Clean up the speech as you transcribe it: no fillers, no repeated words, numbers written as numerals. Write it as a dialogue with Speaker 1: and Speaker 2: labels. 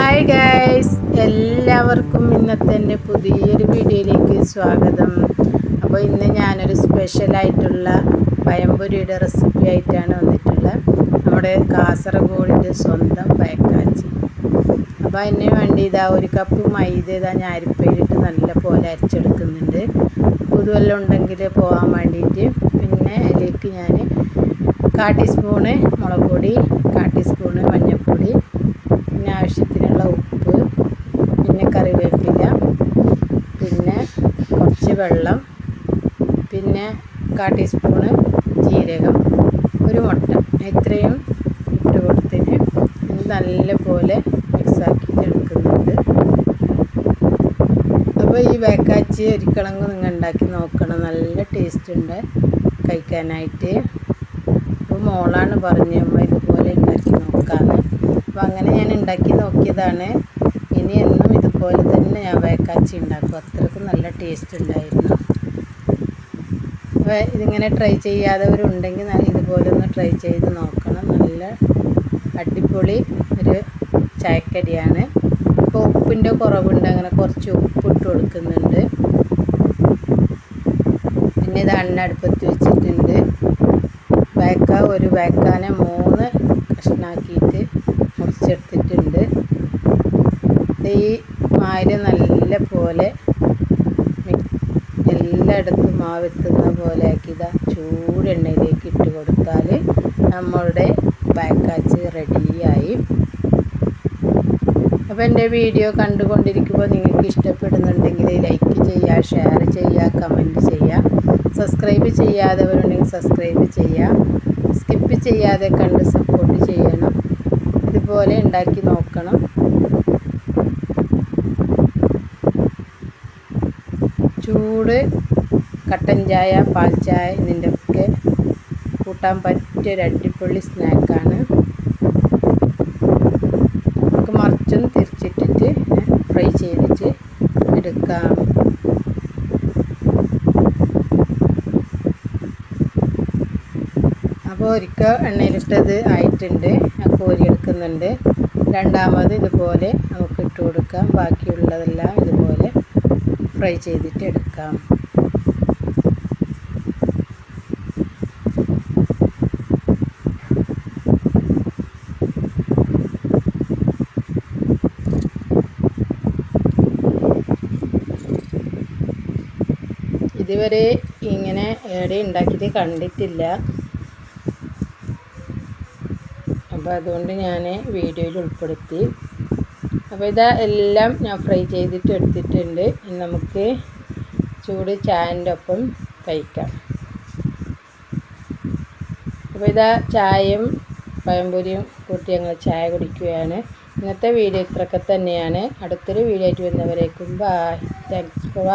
Speaker 1: Hi guys, എല്ലാവർക്കും ഇന്നത്തെ എൻ്റെ പുതിയൊരു വീഡിയോയിലേക്ക് സ്വാഗതം. അപ്പോൾ ഇന്ന് ഞാനൊരു സ്പെഷ്യലായിട്ടുള്ള പഴംപൊരിയുടെ റെസിപ്പി ആയിട്ടാണ് വന്നിട്ടുള്ളത്. നമ്മുടെ കാസർഗോഡിൻ്റെ സ്വന്തം പഴക്കാച്ചി. അപ്പോൾ അതിന് വേണ്ടി ഇതാ ഒരു കപ്പ് മൈദ ഞാൻ അരിപ്പയിലിട്ട് നല്ല പോലെ അരച്ചെടുക്കുന്നുണ്ട്. പുതുവെല്ലാം ഉണ്ടെങ്കിൽ പോകാൻ വേണ്ടിയിട്ട്. പിന്നെ അതിലേക്ക് ഞാൻ 1/4 ടീസ്പൂണ് മുളക് പൊടി, 1/4 ടീസ്പൂണ് മഞ്ഞൾപ്പൊടി, പിന്നെ ആവശ്യത്തിനുള്ള ഉപ്പ്, പിന്നെ കറിവേപ്പില, പിന്നെ കുറച്ച് വെള്ളം, പിന്നെ 1/4 ടീസ്പൂണ് ജീരകം, ഒരു മുട്ട, ഇത്രയും ഇട്ട് കൊടുത്തിട്ട് നല്ല പോലെ മിക്സാക്കിയിട്ട് എടുക്കുന്നുണ്ട്. അപ്പോൾ ഈ വേക്കാച്ചി ഒരിക്കലെങ്കിലും നിങ്ങൾ ഉണ്ടാക്കി നോക്കണം, നല്ല ടേസ്റ്റ് ഉണ്ട് കഴിക്കാനായിട്ട്. അപ്പോൾ മോളാണ് പറഞ്ഞത് അമ്മ ഇതുപോലെ ഉണ്ടാക്കി നോക്കാമെന്ന്. അപ്പോൾ അങ്ങനെ ഞാൻ ഉണ്ടാക്കി നോക്കിയതാണ്. ഇനി എന്നും ഇതുപോലെ തന്നെ ഞാൻ വേക്കാച്ചി ഉണ്ടാക്കും, അത്രയ്ക്കും നല്ല ടേസ്റ്റ് ഉണ്ടായിരുന്നു. അപ്പോൾ ഇതിങ്ങനെ ട്രൈ ചെയ്യാത്തവരുണ്ടെങ്കിൽ ഇതുപോലെ ഒന്ന് ട്രൈ ചെയ്ത് നോക്കണം. നല്ല അടിപൊളി ഒരു ചായക്കടിയാണ്. ഇപ്പോൾ ഉപ്പിൻ്റെ കുറവുണ്ട്, അങ്ങനെ കുറച്ച് ഉപ്പിട്ട് കൊടുക്കുന്നുണ്ട്. പിന്നെ ഇത് അടുപ്പത്ത് വെച്ചിട്ടുണ്ട്. ഒരു വേക്കാനെ 3 കഷ്ണാക്കിയിട്ട് മുറിച്ചെടുത്തിട്ടുണ്ട്. ഈ മാവ് നല്ല പോലെ എല്ലായിടത്തും മാവെത്തുന്ന പോലെ ആക്കിയതാ ചൂടെണ്ണയിലേക്ക് ഇട്ട് കൊടുത്താൽ നമ്മളുടെ വേക്കാച്ചി റെഡിയായി. അപ്പോൾ എൻ്റെ വീഡിയോ കണ്ടുകൊണ്ടിരിക്കുമ്പോൾ നിങ്ങൾക്ക് ഇഷ്ടപ്പെടുന്നുണ്ടെങ്കിൽ ലൈക്ക് ചെയ്യുക, ഷെയർ ചെയ്യുക, കമൻറ്റ് ചെയ്യുക. സബ്സ്ക്രൈബ് ചെയ്യാത്തവരുണ്ടെങ്കിൽ സബ്സ്ക്രൈബ് ചെയ്യുക. സ്കിപ്പ് ചെയ്യാതെ കണ്ട് സപ്പോർട്ട് ചെയ്യണം. ഇതുപോലെ ഉണ്ടാക്കി നോക്കണം. ചൂട് കട്ടൻ ചായ, പാൽ ചായ ഇതിൻ്റെ ഒക്കെ കൂട്ടാൻ പറ്റിയൊരു അടിപൊളി സ്നാക്കാണ്. നമുക്ക് മറിച്ചും തിരിച്ചിട്ടിട്ട് ഫ്രൈ ചെയ്തിട്ട് എടുക്കാം. അപ്പോൾ ഒരിക്കൽ എണ്ണയിലിട്ടത് ആയിട്ടുണ്ട്, ഞാൻ കോരിയെടുക്കുന്നുണ്ട്. രണ്ടാമത് ഇതുപോലെ നമുക്ക് ഇട്ട് കൊടുക്കാം. ബാക്കിയുള്ളതെല്ലാം ഇതുപോലെ ഫ്രൈ ചെയ്തിട്ട് എടുക്കാം. ഇതുവരെ ഇങ്ങനെ എവിടെ ഉണ്ടാക്കിയിട്ട് കണ്ടിട്ടില്ല. അപ്പോൾ അതുകൊണ്ട് ഞാൻ വീഡിയോയിൽ ഉൾപ്പെടുത്തി. അപ്പോൾ ഇതാ എല്ലാം ഞാൻ ഫ്രൈ ചെയ്തിട്ട് എടുത്തിട്ടുണ്ട്. ഇനി നമുക്ക് ചൂട് ചായൻ്റെ ഒപ്പം കഴിക്കാം. അപ്പോൾ ഇതാ ചായയും പഴംപൊരിയും കൂട്ടി ഞങ്ങൾ ചായ കുടിക്കുകയാണ്. ഇന്നത്തെ വീഡിയോ ഇത്രയൊക്കെ തന്നെയാണ്. അടുത്തൊരു വീഡിയോ ആയിട്ട് വരുന്നവരേക്കും ബൈ. Thanks for